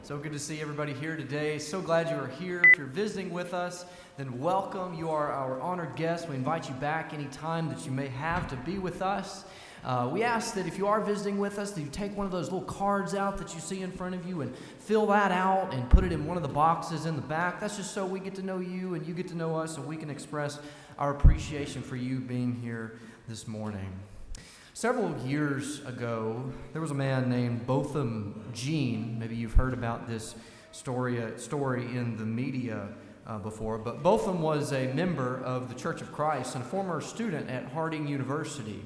So good to see everybody here today. So glad you are here. If you're visiting with us, then welcome. You are our honored guest. We invite you back any time that you may have to be with us. We ask that if you are visiting with us, that you take one of those little cards out that you see in front of you and fill that out and put it in one of the boxes in the back. That's just so we get to know you and you get to know us, and we can express our appreciation for you being here this morning. Several years ago, there was a man named Botham Jean. Maybe you've heard about this story in the media before, but Botham was a member of the Church of Christ and a former student at Harding University.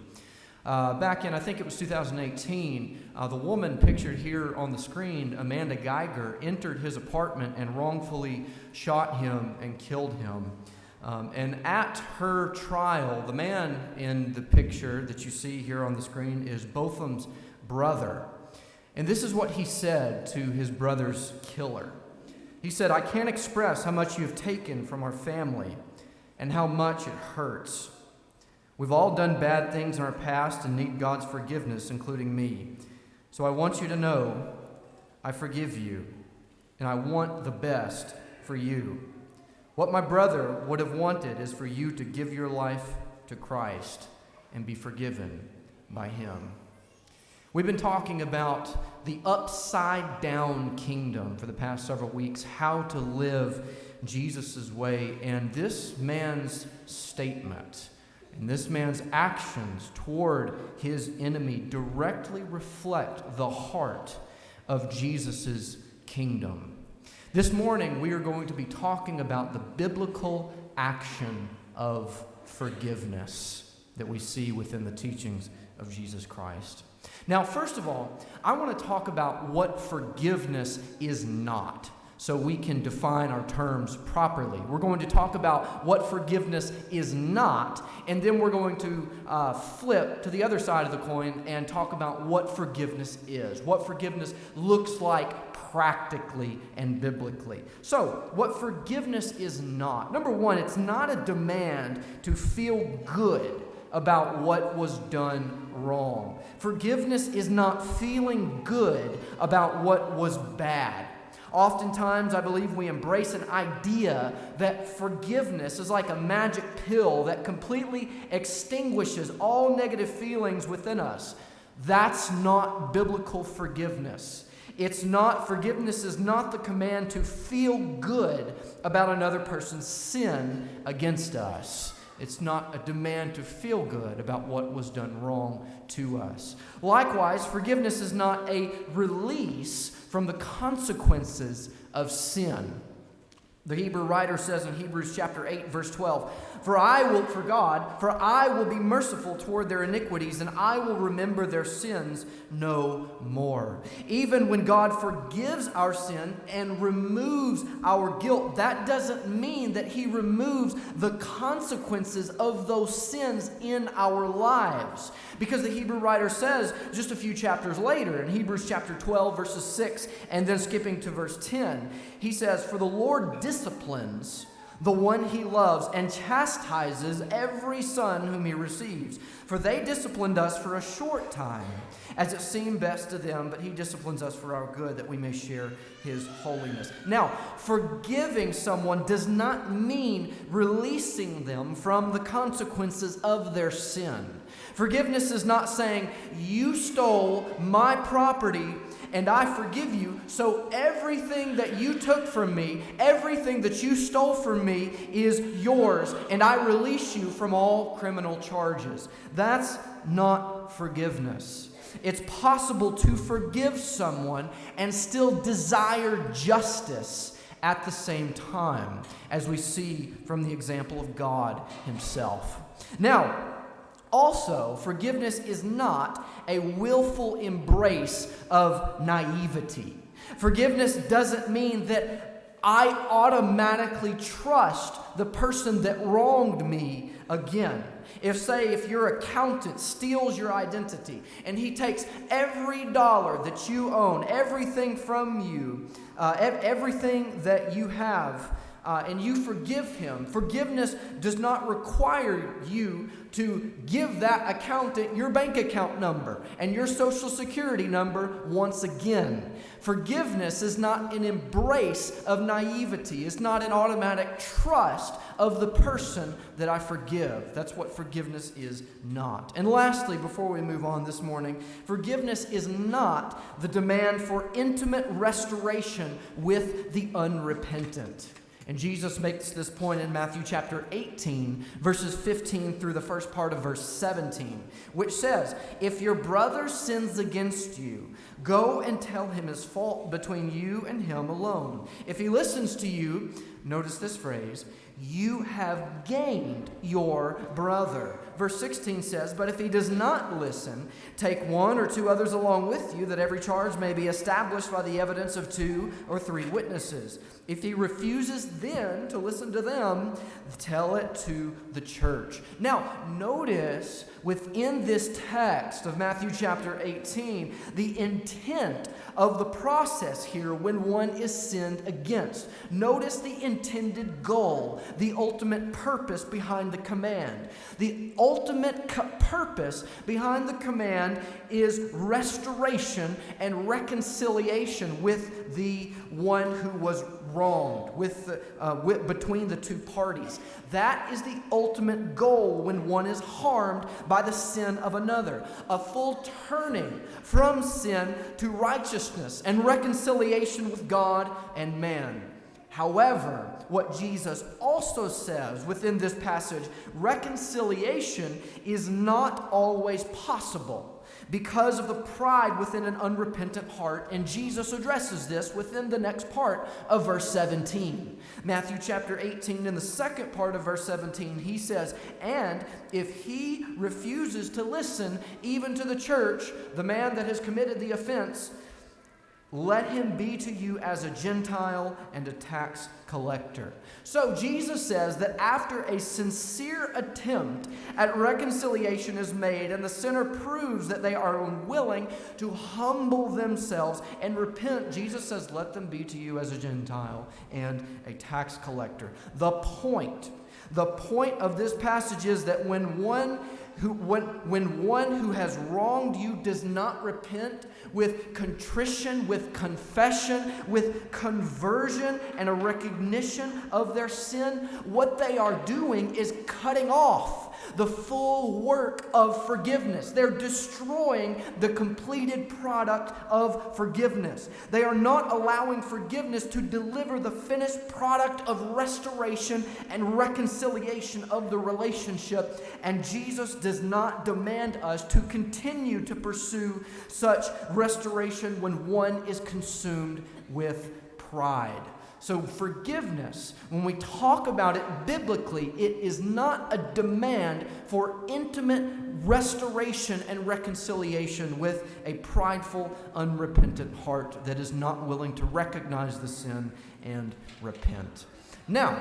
Back in, I think it was 2018, the woman pictured here on the screen, Amanda Geiger, entered his apartment and wrongfully shot him and killed him. And at her trial, the man in the picture that you see here on the screen is Botham's brother. And this is what he said to his brother's killer. He said, "I can't express how much you've taken from our family and how much it hurts. We've all done bad things in our past and need God's forgiveness, including me. So I want you to know I forgive you, and I want the best for you. What my brother would have wanted is for you to give your life to Christ and be forgiven by him." We've been talking about the upside-down kingdom for the past several weeks, how to live Jesus' way, and this man's statement and this man's actions toward his enemy directly reflect the heart of Jesus' kingdom. This morning, we are going to be talking about the biblical action of forgiveness that we see within the teachings of Jesus Christ. Now, first of all, I want to talk about what forgiveness is not, so we can define our terms properly. We're going to talk about what forgiveness is not, and then we're going to flip to the other side of the coin and talk about what forgiveness is, what forgiveness looks like practically and biblically. So, what forgiveness is not. Number one, it's not a demand to feel good about what was done wrong. Forgiveness is not feeling good about what was bad. Oftentimes, I believe we embrace an idea that forgiveness is like a magic pill that completely extinguishes all negative feelings within us. That's not biblical forgiveness. Forgiveness is not the command to feel good about another person's sin against us. It's not a demand to feel good about what was done wrong to us. Likewise, forgiveness is not a release from the consequences of sin. The Hebrew writer says in Hebrews chapter 8, verse 12, For I will be merciful toward their iniquities, and I will remember their sins no more." Even when God forgives our sin and removes our guilt, that doesn't mean that he removes the consequences of those sins in our lives. Because the Hebrew writer says just a few chapters later, in Hebrews chapter 12, verses 6, and then skipping to verse 10, he says, "For the Lord disciplines the one he loves and chastises every son whom he receives. For they disciplined us for a short time, as it seemed best to them, but he disciplines us for our good, that we may share his holiness." Now, forgiving someone does not mean releasing them from the consequences of their sin. Forgiveness is not saying, "You stole my property, and I forgive you, so everything that you took from me, everything that you stole from me is yours, and I release you from all criminal charges." That's not forgiveness. It's possible to forgive someone and still desire justice at the same time, as we see from the example of God himself. Now, also, forgiveness is not a willful embrace of naivety. Forgiveness doesn't mean that I automatically trust the person that wronged me again. If your accountant steals your identity and he takes every dollar that you own, everything from you, everything that you have, and you forgive him, forgiveness does not require you to give that accountant your bank account number and your social security number once again. Forgiveness is not an embrace of naivety. It's not an automatic trust of the person that I forgive. That's what forgiveness is not. And lastly, before we move on this morning, forgiveness is not the demand for intimate restoration with the unrepentant. And Jesus makes this point in Matthew chapter 18, verses 15 through the first part of verse 17, which says, "If your brother sins against you, go and tell him his fault between you and him alone. If he listens to you," notice this phrase, "you have gained your brother." Verse 16 says, "But if he does not listen, take one or two others along with you, that every charge may be established by the evidence of 2 or 3 witnesses. If he refuses then to listen to them, tell it to the church." Now, notice within this text of Matthew chapter 18, the intent of the process here when one is sinned against. Notice the intended goal, the ultimate purpose behind the command. The ultimate purpose behind the command is restoration and reconciliation with the one who was wronged, between the two parties. That is the ultimate goal when one is harmed by the sin of another. A full turning from sin to righteousness and reconciliation with God and man. However, what Jesus also says within this passage, reconciliation is not always possible because of the pride within an unrepentant heart, and Jesus addresses this within the next part of verse 17. Matthew chapter 18, in the second part of verse 17, he says, "And if he refuses to listen even to the church, the man that has committed the offense, let him be to you as a Gentile and a tax collector." So Jesus says that after a sincere attempt at reconciliation is made and the sinner proves that they are unwilling to humble themselves and repent, Jesus says, let them be to you as a Gentile and a tax collector. The point of this passage is that when one who has wronged you does not repent with contrition, with confession, with conversion, and a recognition of their sin, what they are doing is cutting off the full work of forgiveness. They're destroying the completed product of forgiveness. They are not allowing forgiveness to deliver the finished product of restoration and reconciliation of the relationship. And Jesus does not demand us to continue to pursue such restoration when one is consumed with pride. So forgiveness, when we talk about it biblically, it is not a demand for intimate restoration and reconciliation with a prideful, unrepentant heart that is not willing to recognize the sin and repent. Now,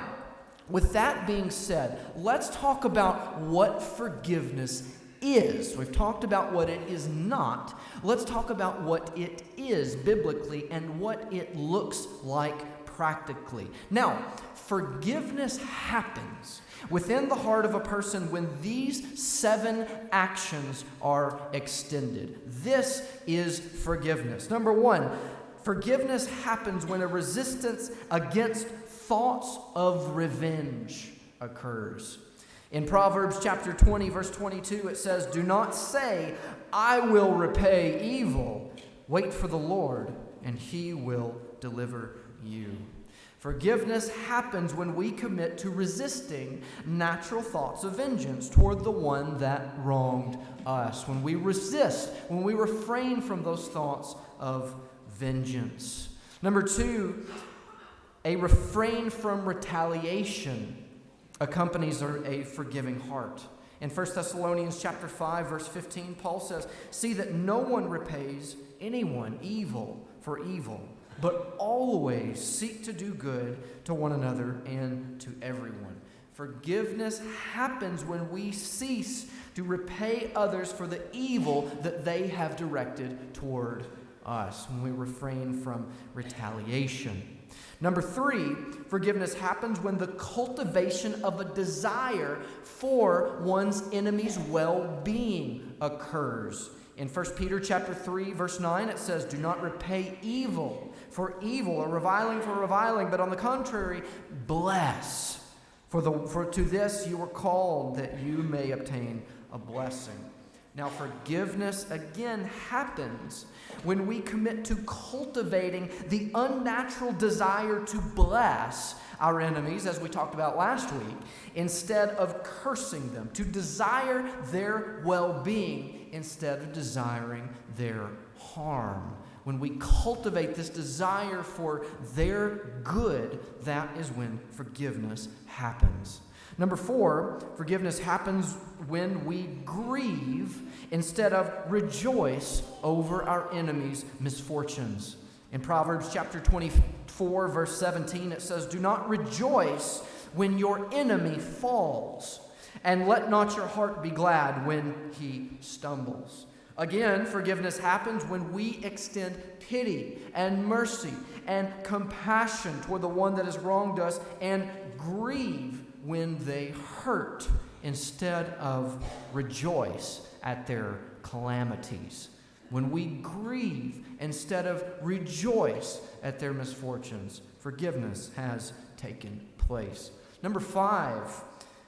with that being said, let's talk about what forgiveness is. We've talked about what it is not. Let's talk about what it is biblically and what it looks like practically. Now, forgiveness happens within the heart of a person when these 7 actions are extended. This is forgiveness. Number 1, forgiveness happens when a resistance against thoughts of revenge occurs. In Proverbs chapter 20, verse 22, it says, "Do not say, 'I will repay evil.' Wait for the Lord, and he will deliver you." Forgiveness happens when we commit to resisting natural thoughts of vengeance toward the one that wronged us. When we resist, when we refrain from those thoughts of vengeance. Number 2, a refrain from retaliation accompanies a forgiving heart. In 1 Thessalonians chapter 5, verse 15, Paul says, "See that no one repays anyone evil for evil, but always seek to do good to one another and to everyone." Forgiveness happens when we cease to repay others for the evil that they have directed toward us, when we refrain from retaliation. Number 3, forgiveness happens when the cultivation of a desire for one's enemy's well-being occurs. In 1 Peter chapter 3, verse 9, it says, "Do not repay evil for evil or reviling for reviling, but on the contrary, bless. For to this you were called, that you may obtain a blessing." Now, forgiveness again happens when we commit to cultivating the unnatural desire to bless our enemies, as we talked about last week, instead of cursing them, to desire their well-being instead of desiring their harm. When we cultivate this desire for their good, that is when forgiveness happens. Number 4, forgiveness happens when we grieve instead of rejoice over our enemies' misfortunes. In Proverbs chapter 24, verse 17, it says, "Do not rejoice when your enemy falls, and let not your heart be glad when he stumbles." Again, forgiveness happens when we extend pity and mercy and compassion toward the one that has wronged us, and grieve when they hurt instead of rejoice at their calamities. When we grieve instead of rejoice at their misfortunes, forgiveness has taken place. Number 5,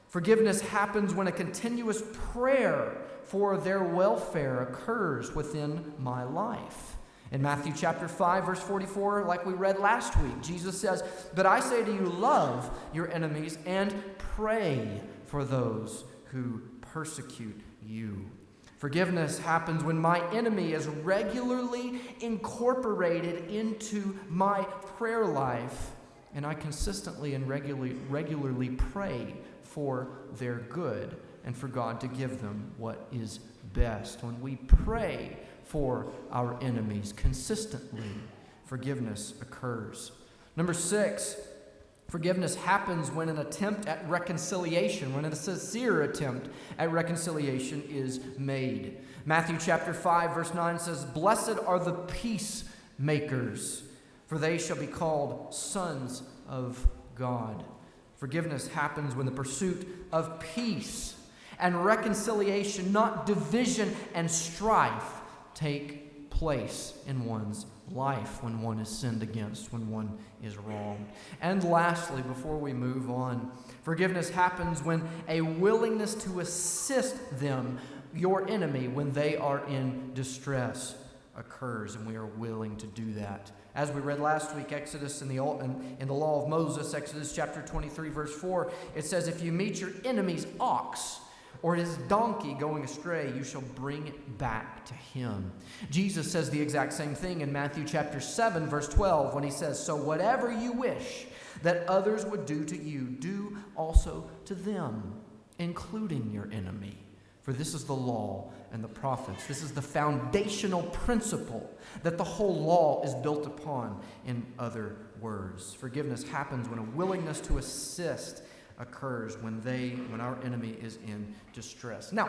forgiveness happens when a continuous prayer for their welfare occurs within my life. In Matthew chapter 5, verse 44, like we read last week, Jesus says, "But I say to you, love your enemies and pray for those who persecute you." Forgiveness happens when my enemy is regularly incorporated into my prayer life, and I consistently and regularly pray for their good and for God to give them what is best. When we pray for our enemies consistently, forgiveness occurs. Number 6, forgiveness happens when an attempt at reconciliation, when a sincere attempt at reconciliation is made. Matthew chapter 5, verse 9 says, "Blessed are the peacemakers, for they shall be called sons of God." Forgiveness happens when the pursuit of peace and reconciliation, not division and strife, take place in one's life when one is sinned against, when one is wronged. And lastly, before we move on, forgiveness happens when a willingness to assist them, your enemy, when they are in distress occurs, and we are willing to do that. As we read last week, Exodus in the law of Moses, Exodus chapter 23, verse 4, it says, "If you meet your enemy's ox or his donkey going astray, you shall bring it back to him." Jesus says the exact same thing in Matthew chapter 7, verse 12, when he says, "So whatever you wish that others would do to you, do also to them, including your enemy. For this is the law and the prophets." This is the foundational principle that the whole law is built upon, in other words. Forgiveness happens when a willingness to assist occurs when our enemy is in distress. Now,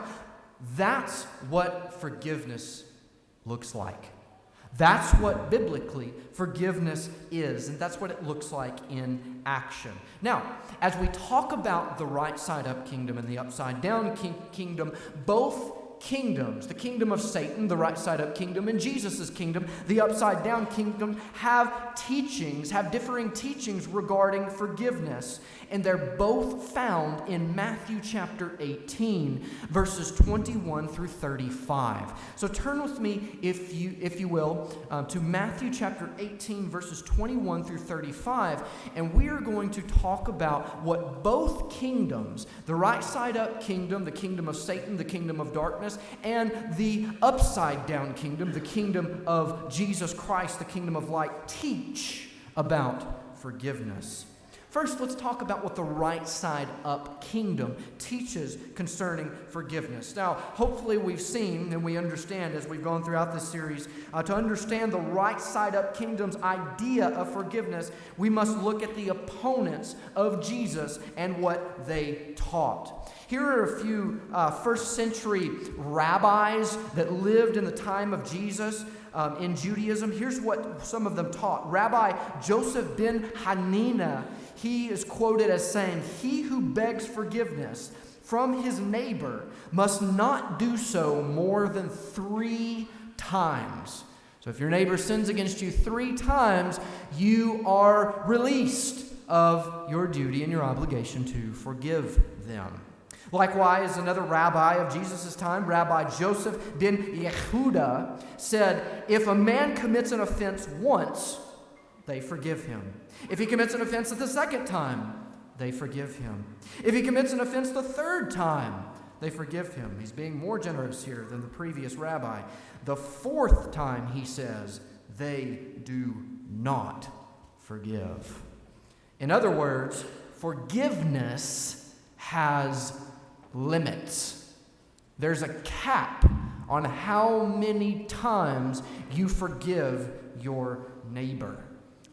that's what forgiveness looks like. That's what biblically forgiveness is, and that's what it looks like in action. Now, as we talk about the right side up kingdom and the upside down kingdom, both kingdoms, the kingdom of Satan, the right side up kingdom, and Jesus' kingdom, the upside down kingdom, have differing teachings regarding forgiveness. And they're both found in Matthew chapter 18, verses 21 through 35. So turn with me, if you will, to Matthew chapter 18, verses 21 through 35. And we are going to talk about what both kingdoms, the right side up kingdom, the kingdom of Satan, the kingdom of darkness, and the upside down kingdom, the kingdom of Jesus Christ, the kingdom of light, teach about forgiveness. First, let's talk about what the right side up kingdom teaches concerning forgiveness. Now, hopefully we've seen and we understand as we've gone throughout this series, to understand the right side up kingdom's idea of forgiveness, we must look at the opponents of Jesus and what they taught. Here are a few first century rabbis that lived in the time of Jesus. in Judaism. Here's what some of them taught. Rabbi Joseph ben Hanina, he is quoted as saying, "He who begs forgiveness from his neighbor must not do so more than 3 times." So if your neighbor sins against you 3 times, you are released of your duty and your obligation to forgive them. Likewise, another rabbi of Jesus' time, Rabbi Joseph ben Yehuda, said, if a man commits an offense once, they forgive him. If he commits an offense the second time, they forgive him. If he commits an offense the 3rd time, they forgive him. He's being more generous here than the previous rabbi. The 4th time, he says, they do not forgive. In other words, forgiveness has limits. There's a cap on how many times you forgive your neighbor.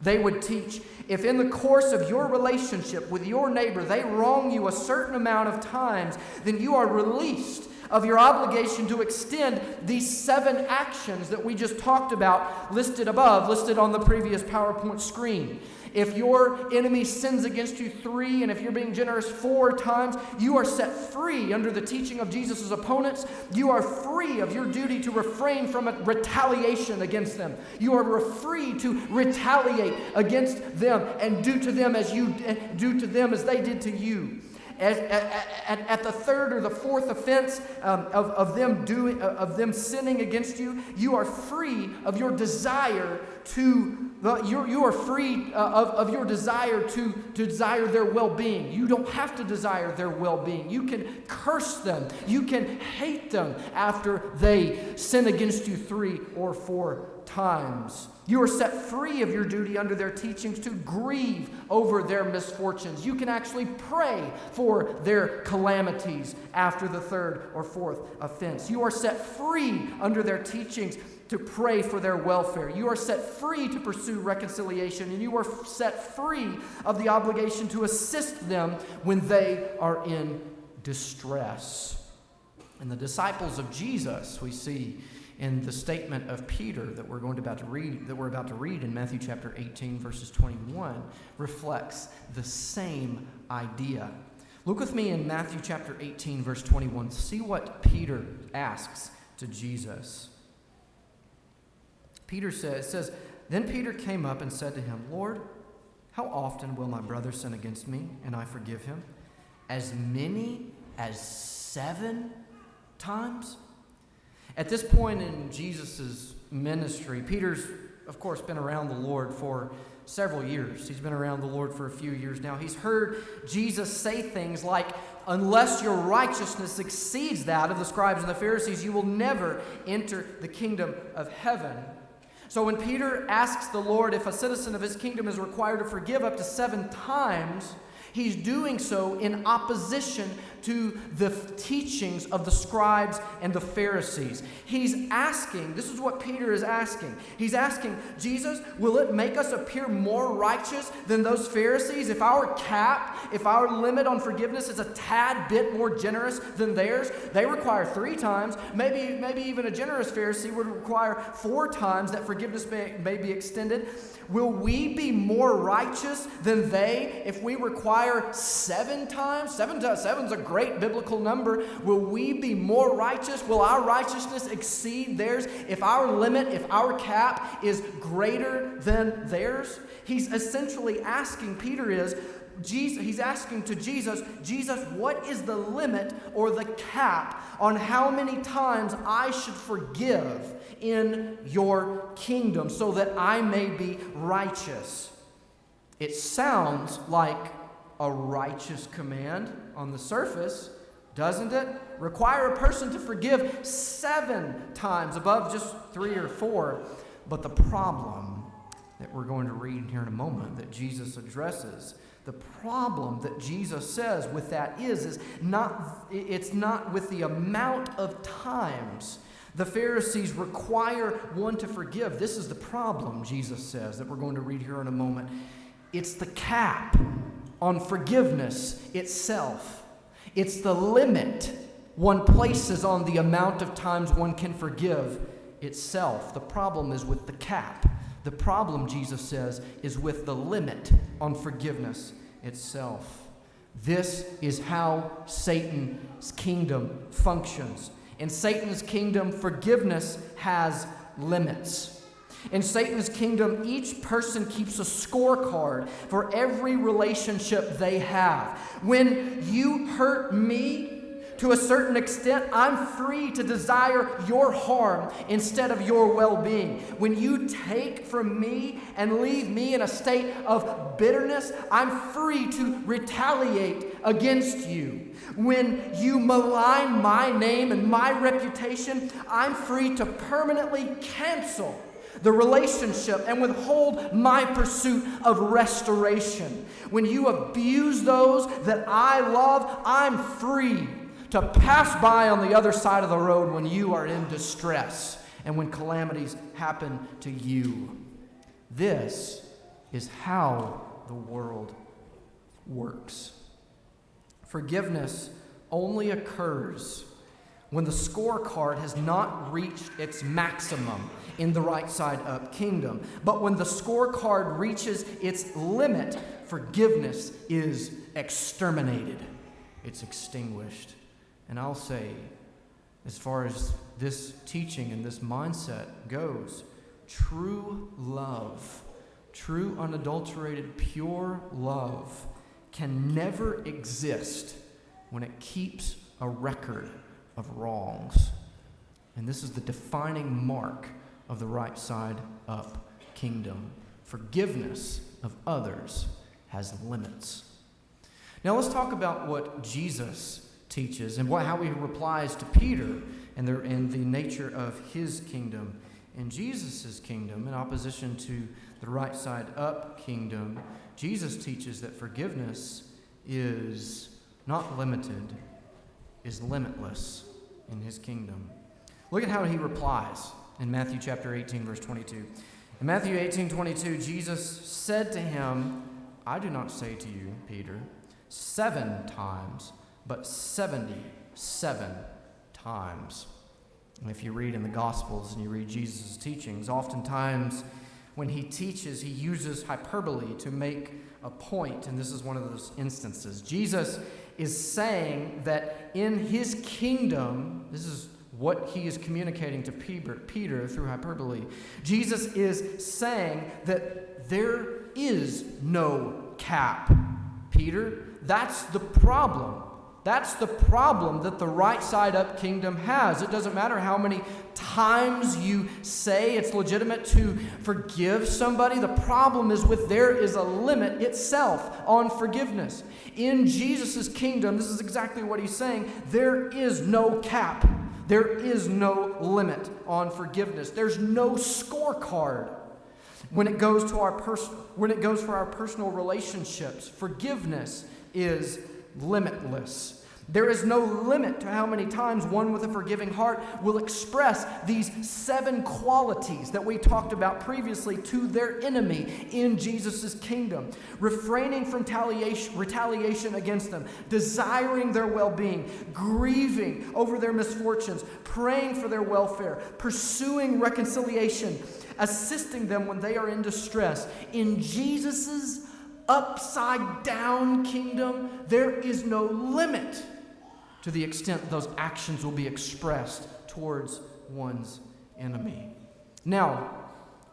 They would teach, if in the course of your relationship with your neighbor, they wrong you a certain amount of times, then you are released of your obligation to extend these 7 actions that we just talked about, listed above, listed on the previous PowerPoint screen. If your enemy sins against you 3, and if you're being generous 4 times, you are set free under the teaching of Jesus' opponents. You are free of your duty to refrain from a retaliation against them. You are free to retaliate against them and do to them as they did to you. At the 3rd or the 4th offense of them sinning against you, you are free of your desire to. You are free of your desire to desire their well-being. You don't have to desire their well-being. You can curse them. You can hate them after they sin against you 3 or 4 times. You are set free of your duty under their teachings to grieve over their misfortunes. You can actually pray for their calamities after the 3rd or 4th offense. You are set free under their teachings to pray for their welfare. You are set free to pursue reconciliation, and you are set free of the obligation to assist them when they are in distress. And the disciples of Jesus, we see in the statement of Peter that we're about to read in Matthew chapter 18, verses 21, reflects the same idea. Look with me in Matthew chapter 18, verse 21. See what Peter asks to Jesus. Peter says, Then Peter came up and said to him, Lord, how often will my brother sin against me, and I forgive him? As many as 7 times? At this point in Jesus' ministry, Peter's, of course, been around the Lord for several years. He's been around the Lord for a few years now. He's heard Jesus say things like, unless your righteousness exceeds that of the scribes and the Pharisees, you will never enter the kingdom of heaven. So when Peter asks the Lord if a citizen of his kingdom is required to forgive up to 7 times, he's doing so in opposition to the teachings of the scribes and the Pharisees. He's asking, this is what Peter is asking. He's asking, Jesus, will it make us appear more righteous than those Pharisees if our limit on forgiveness is a tad bit more generous than theirs? They require 3 times. Maybe even a generous Pharisee would require 4 times that forgiveness may be extended. Will we be more righteous than they if we require 7 times? 7 is a great biblical number. Will we be more righteous? Will our righteousness exceed theirs if our cap is greater than theirs? He's essentially asking, he's asking to Jesus, what is the limit or the cap on how many times I should forgive in your kingdom so that I may be righteous? It sounds like a righteous command on the surface, doesn't it? Require a person to forgive 7 times above just 3 or 4. But the problem that we're going to read here in a moment that Jesus addresses, the problem that Jesus says with that is it's not with the amount of times the Pharisees require one to forgive. This is the problem, Jesus says, that we're going to read here in a moment. It's the cap on forgiveness itself. It's the limit one places on the amount of times one can forgive itself. The problem is with the cap. The problem, Jesus says, is with the limit on forgiveness itself. This is how Satan's kingdom functions. In Satan's kingdom, forgiveness has limits. In Satan's kingdom, each person keeps a scorecard for every relationship they have. When you hurt me, to a certain extent, I'm free to desire your harm instead of your well-being. When you take from me and leave me in a state of bitterness, I'm free to retaliate against you. When you malign my name and my reputation, I'm free to permanently cancel the relationship and withhold my pursuit of restoration. When you abuse those that I love, I'm free to pass by on the other side of the road when you are in distress and when calamities happen to you. This is how the world works. Forgiveness only occurs when the scorecard has not reached its maximum in the right side up kingdom. But when the scorecard reaches its limit, forgiveness is exterminated. It's extinguished. And I'll say, as far as this teaching and this mindset goes, true love, true unadulterated, pure love can never exist when it keeps a record of wrongs. And this is the defining mark of the right side up kingdom. Forgiveness of others has limits. Now let's talk about what Jesus teaches and how he replies to Peter and the nature of his kingdom. In Jesus' kingdom, in opposition to the right side up kingdom, Jesus teaches that forgiveness is not limited, is limitless in his kingdom. Look at how he replies in Matthew chapter 18, verse 22. In Matthew 18:22, Jesus said to him, I do not say to you, Peter, 7 times, but 77 times. And if you read in the Gospels and you read Jesus' teachings, oftentimes when he teaches, he uses hyperbole to make a point, and this is one of those instances. Jesus is saying that in his kingdom, this is what he is communicating to Peter through hyperbole. Jesus is saying that there is no cap. Peter, that's the problem. That's the problem that the right side up kingdom has. It doesn't matter how many times you say it's legitimate to forgive somebody. The problem is there is a limit itself on forgiveness. In Jesus' kingdom, this is exactly what he's saying. There is no cap. There is no limit on forgiveness. There's no scorecard when it goes for our personal relationships. Forgiveness is limitless. There is no limit to how many times one with a forgiving heart will express these 7 qualities that we talked about previously to their enemy in Jesus' kingdom. Refraining from retaliation against them, desiring their well-being, grieving over their misfortunes, praying for their welfare, pursuing reconciliation, assisting them when they are in distress. In Jesus' upside down kingdom, there is no limit to the extent those actions will be expressed towards one's enemy. Now,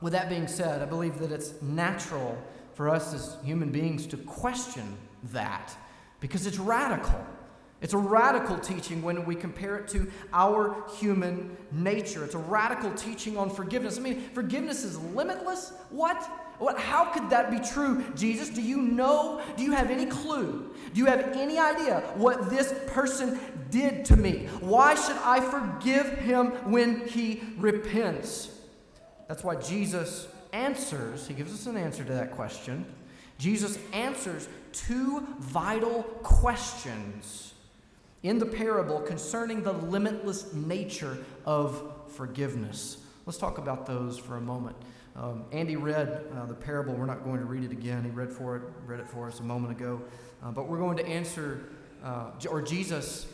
with that being said, I believe that it's natural for us as human beings to question that because it's radical. It's a radical teaching when we compare it to our human nature. It's a radical teaching on forgiveness. I mean, forgiveness is limitless? What? How could that be true, Jesus? Do you know? Do you have any clue? Do you have any idea what this person did to me? Why should I forgive him when he repents? That's why Jesus answers. He gives us an answer to that question. Jesus answers 2 vital questions in the parable concerning the limitless nature of forgiveness. Let's talk about those for a moment. Andy read the parable. We're not going to read it again. He read it for us a moment ago. But we're going to answer, or Jesus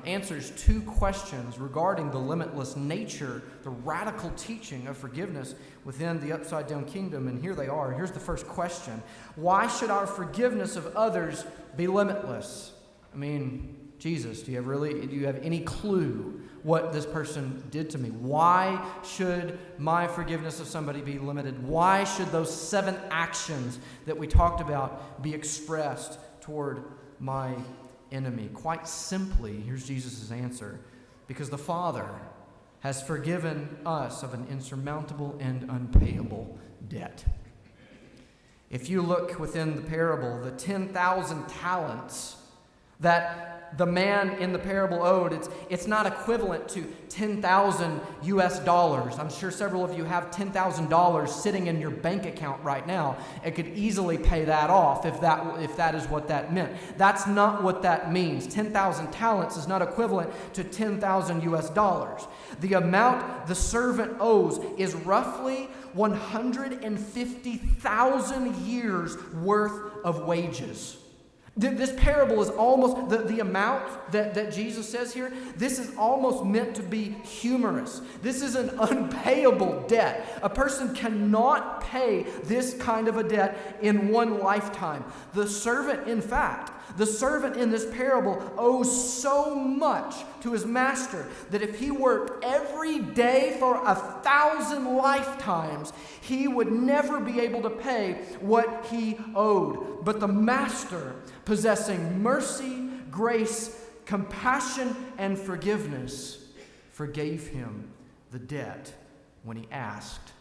answers two questions regarding the limitless nature, the radical teaching of forgiveness within the upside-down kingdom. And here they are. Here's the first question. Why should our forgiveness of others be limitless? I mean, Jesus, do you have any clue what this person did to me? Why should my forgiveness of somebody be limited? Why should those 7 actions that we talked about be expressed toward my enemy? Quite simply, here's Jesus' answer. Because the Father has forgiven us of an insurmountable and unpayable debt. If you look within the parable, the 10,000 talents that the man in the parable owed, it's not equivalent to 10,000 US dollars. I'm sure several of you have $10,000 sitting in your bank account right now. It could easily pay that off if that is what that meant. That's not what that means. 10,000 talents is not equivalent to 10,000 US dollars. The amount the servant owes is roughly 150,000 years worth of wages. This parable is almost, the amount that Jesus says here, this is almost meant to be humorous. This is an unpayable debt. A person cannot pay this kind of a debt in one lifetime. The servant in this parable owes so much to his master that if he worked every day for 1,000 lifetimes, he would never be able to pay what he owed. But the master, possessing mercy, grace, compassion, and forgiveness, forgave him the debt when he asked.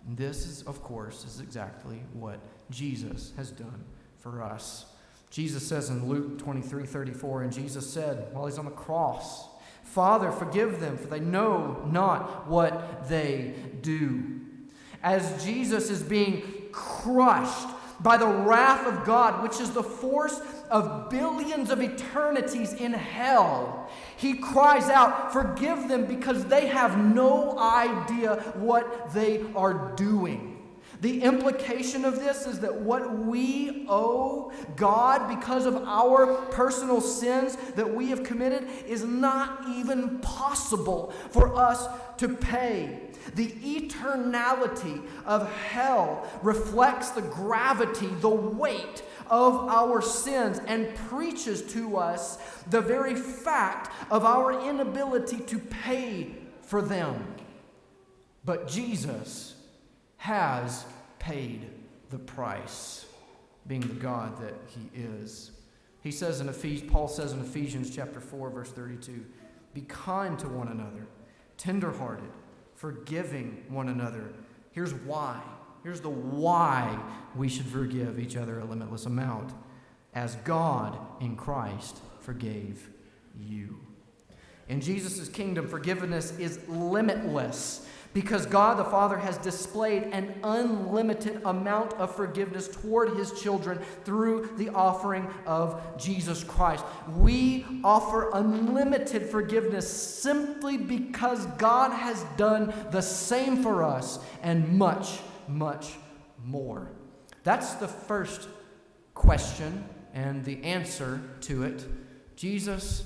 And this is, of course, exactly what Jesus has done for us. Jesus says in Luke 23:34, and Jesus said while he's on the cross, Father, forgive them, for they know not what they do. As Jesus is being crushed by the wrath of God, which is the force of billions of eternities in hell, he cries out, forgive them because they have no idea what they are doing. The implication of this is that what we owe God because of our personal sins that we have committed is not even possible for us to pay. The eternality of hell reflects the gravity, the weight of our sins, and preaches to us the very fact of our inability to pay for them. But Jesus has paid the price, being the God that he is. He says Paul says in Ephesians chapter 4, verse 32, be kind to one another, tenderhearted, forgiving one another. Here's why. Here's the why we should forgive each other a limitless amount. As God in Christ forgave you. In Jesus' kingdom, forgiveness is limitless because God the Father has displayed an unlimited amount of forgiveness toward his children through the offering of Jesus Christ. We offer unlimited forgiveness simply because God has done the same for us and much, much more. That's the first question and the answer to it. Jesus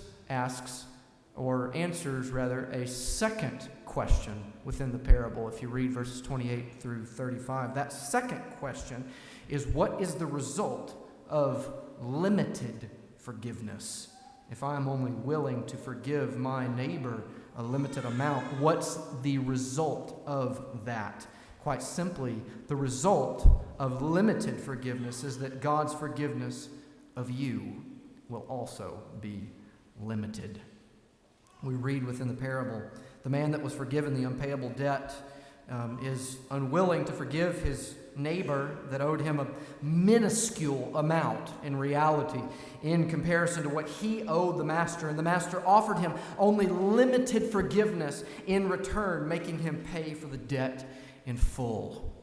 answers a second question within the parable. If you read verses 28 through 35, that second question is, what is the result of limited forgiveness? If I am only willing to forgive my neighbor a limited amount, what's the result of that? Quite simply, the result of limited forgiveness is that God's forgiveness of you will also be limited. We read within the parable, the man that was forgiven the unpayable debt is unwilling to forgive his neighbor that owed him a minuscule amount in reality in comparison to what he owed the master. And the master offered him only limited forgiveness in return, making him pay for the debt in full.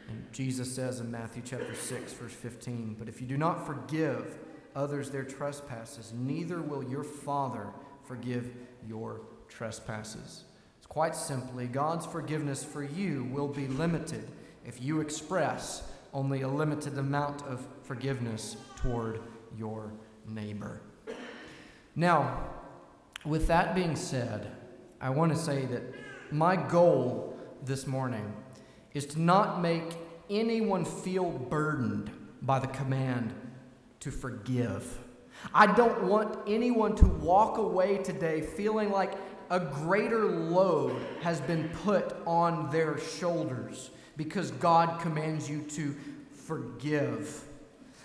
And Jesus says in Matthew chapter 6, verse 15, but if you do not forgive others their trespasses, neither will your Father forgive your trespasses. It's quite simply, God's forgiveness for you will be limited if you express only a limited amount of forgiveness toward your neighbor. Now, With that being said, I want to say that my goal this morning is to not make anyone feel burdened by the command to forgive. I don't want anyone to walk away today feeling like a greater load has been put on their shoulders because God commands you to forgive.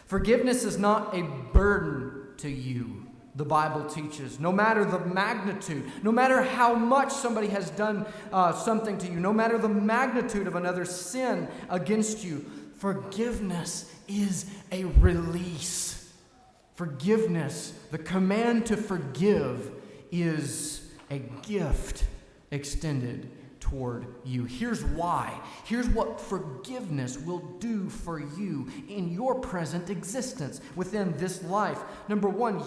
Forgiveness is not a burden to you, the Bible teaches. No matter the magnitude, no matter how much somebody has done something to you, no matter the magnitude of another sin against you, forgiveness is a release. Forgiveness, the command to forgive, is a gift extended toward you. Here's why. Here's what forgiveness will do for you in your present existence within this life. Number one,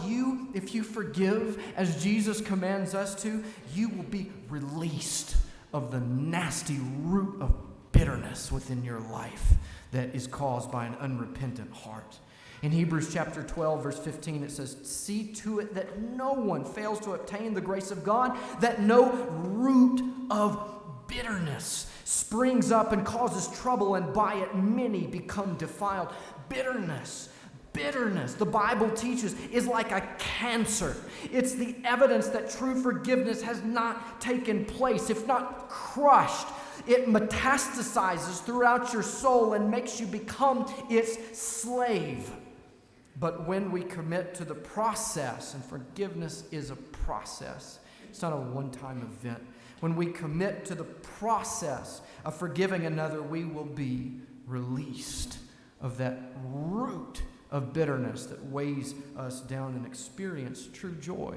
if you forgive as Jesus commands us to, you will be released of the nasty root of bitterness within your life that is caused by an unrepentant heart. In Hebrews chapter 12, verse 15, it says, "See to it that no one fails to obtain the grace of God, that no root of bitterness springs up and causes trouble, and by it many become defiled." Bitterness, the Bible teaches, is like a cancer. It's the evidence that true forgiveness has not taken place, if not crushed. It metastasizes throughout your soul and makes you become its slave. But when we commit to the process, and forgiveness is a process, it's not a one-time event. When we commit to the process of forgiving another, we will be released of that root of bitterness that weighs us down and experience true joy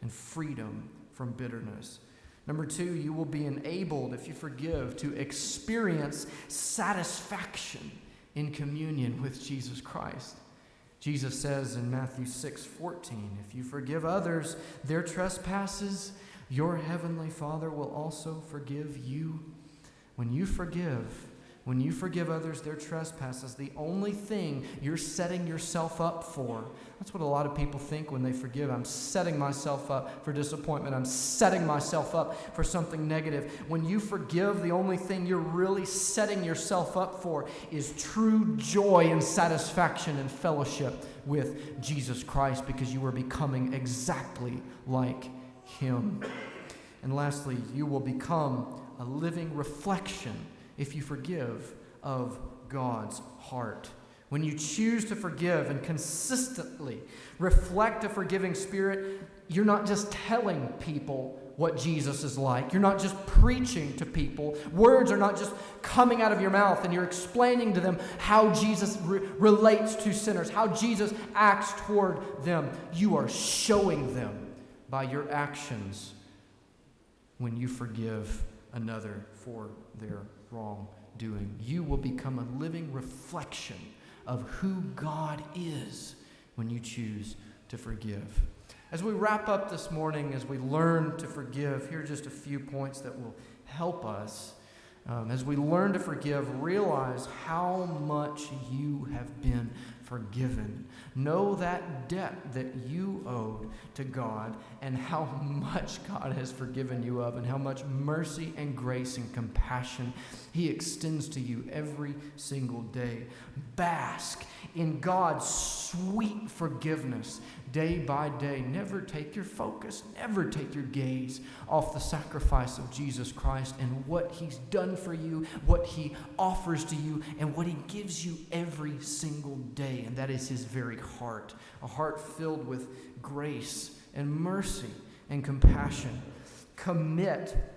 and freedom from bitterness. Number two, you will be enabled, if you forgive, to experience satisfaction in communion with Jesus Christ. Jesus says in Matthew 6:14, "If you forgive others their trespasses, your heavenly Father will also forgive you." When you forgive others their trespasses, the only thing you're setting yourself up for, that's what a lot of people think when they forgive. I'm setting myself up for disappointment. I'm setting myself up for something negative. When you forgive, the only thing you're really setting yourself up for is true joy and satisfaction and fellowship with Jesus Christ, because you are becoming exactly like Him. And lastly, you will become a living reflection, if you forgive, of God's heart. When you choose to forgive and consistently reflect a forgiving spirit, you're not just telling people what Jesus is like. You're not just preaching to people. Words are not just coming out of your mouth and you're explaining to them how Jesus relates to sinners, how Jesus acts toward them. You are showing them by your actions when you forgive another for their wrongdoing. You will become a living reflection of who God is when you choose to forgive. As we wrap up this morning, as we learn to forgive, here are just a few points that will help us. As we learn to forgive, realize how much you have been forgiven. Know that debt that you owed to God and how much God has forgiven you of, and how much mercy and grace and compassion He extends to you every single day. Bask in God's sweet forgiveness day by day. Never take your focus, never take your gaze off the sacrifice of Jesus Christ and what He's done for you, what He offers to you, and what He gives you every single day. And that is His very heart, a heart filled with grace and mercy and compassion. Commit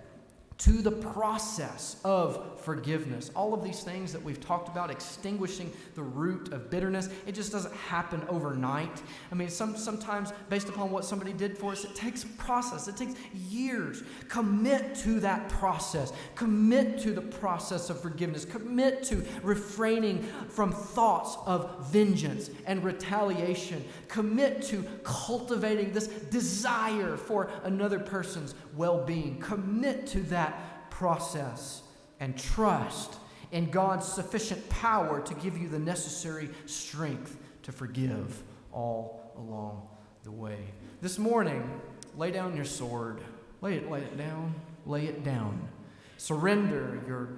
to the process of forgiveness. All of these things that we've talked about, extinguishing the root of bitterness, it just doesn't happen overnight. I mean, sometimes based upon what somebody did for us, it takes a process. It takes years. Commit to that process. Commit to the process of forgiveness. Commit to refraining from thoughts of vengeance and retaliation. Commit to cultivating this desire for another person's well-being. Commit to that process and trust in God's sufficient power to give you the necessary strength to forgive all along the way. This morning, lay down your sword. Lay it down. Lay it down. Surrender your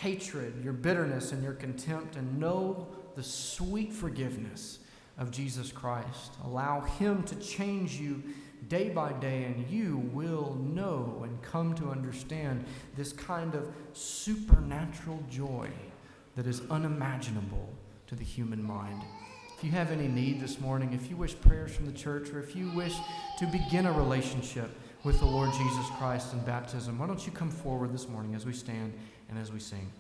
hatred, your bitterness, and your contempt, and know the sweet forgiveness of Jesus Christ. Allow Him to change you day by day, and you will know and come to understand this kind of supernatural joy that is unimaginable to the human mind. If you have any need this morning, if you wish prayers from the church, or if you wish to begin a relationship with the Lord Jesus Christ in baptism, why don't you come forward this morning as we stand and as we sing.